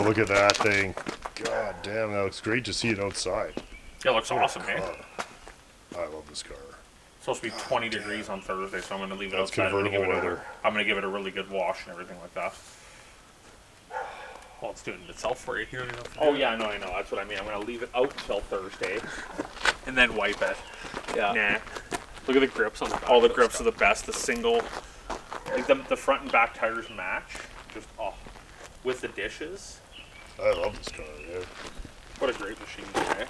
look at that thing. God damn, that looks great to see it outside. Yeah, it looks awesome, eh? I love this car. It's supposed to be 20 degrees on Thursday, so I'm going to leave it That's outside. convertible weather. I'm going to give it a really good wash and everything like that. Well, it's doing it itself for you. You don't even have to do it. Yeah, I know. That's what I mean. I'm going to leave it out till Thursday and then wipe it. Yeah. Nah. Look at the grips on the back. All the grips are the best. The single, like the front and back tires match. Just, with the dishes. I love this car, yeah. What a great machine, eh?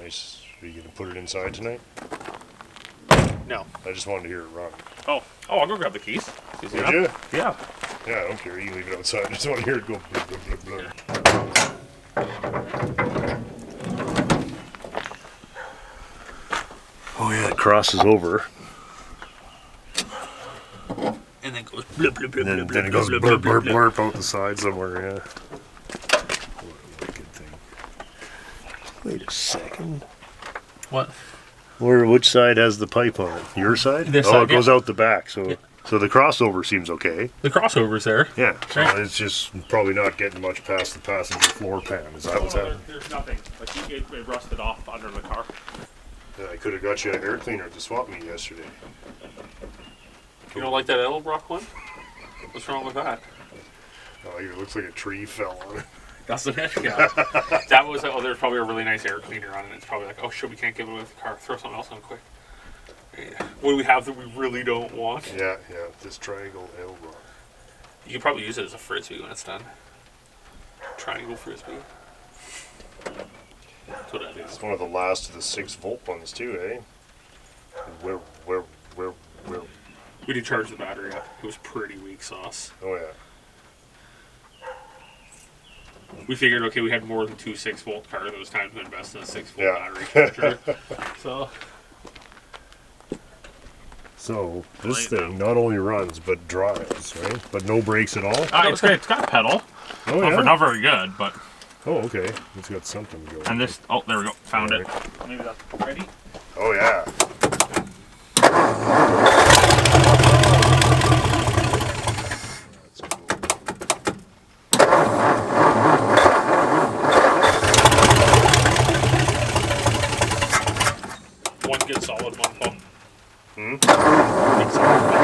Nice. Are you going to put it inside tonight? No. I just wanted to hear it run. Oh, I'll go grab the keys. Would you? Yeah. Yeah, I don't care. You can leave it outside. I just want to hear it go blah, blah, blah, blah. Oh yeah, it crosses over. And then goes blip, blip, blip, And then, blip, it goes blip, blurp, blip, blurp, blip. blurp out the side somewhere, yeah. What a good thing. Wait a second. What? Which side has the pipe on it? Your side? This oh, side, it goes yeah. out the back, so so the crossover seems okay. The crossover's there. Yeah, so Right. it's just probably not getting much past the passenger floor pan. Is that what's happening? There's nothing. Like it rusted off under the car. Yeah, I could have got you an air cleaner at the swap meet yesterday. You don't like that Edelbrock one? What's wrong with that? Oh, it looks like a tree fell on it. That's the next guy. That was, there's probably a really nice air cleaner on it. It's probably like, oh shit, we can't give it away with the car. Throw something else on quick. What do we have that we really don't want? Yeah, this triangle L rock. You could probably use it as a frisbee when it's done. Triangle frisbee. That's what I do. It's one of the last of the 6-volt ones too, eh? Where? We did charge the battery up. It was pretty weak sauce. Oh yeah. We figured, okay, we had more than 2 6-volt cars. It was time to invest in a 6-volt Yeah. battery charger. So this thing not only runs but drives, right? But no brakes at all. It's great. It's got a pedal. Oh yeah. Not very good, but. Oh okay. It's got something going. And this. Oh, there we go. Found All it. right. Maybe that's ready. Oh yeah. That's cool. One good solid one pump. Hmm? Good solid one.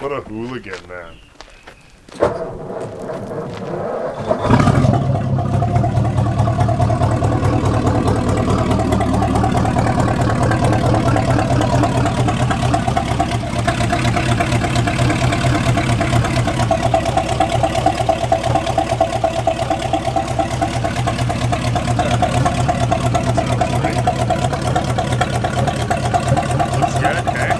What a hooligan, man. Looks good, okay.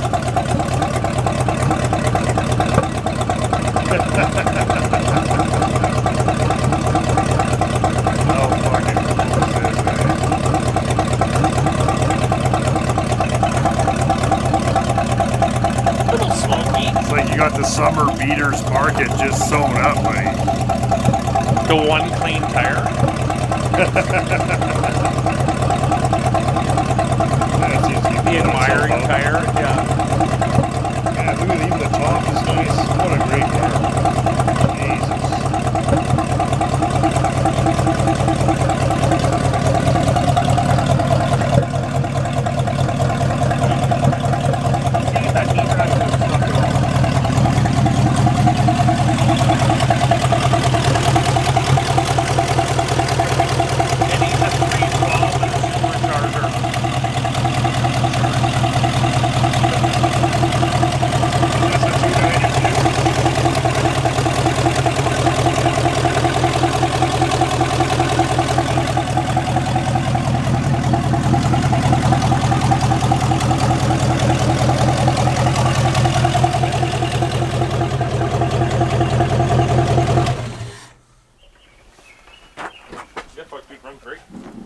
How fucking cool is this, A little smoky. It's like you got the summer beaters market just sewn up, buddy. The one clean tire. That seems to be The admiring tire. Yeah. Yeah, look at even the top is nice. What a great car.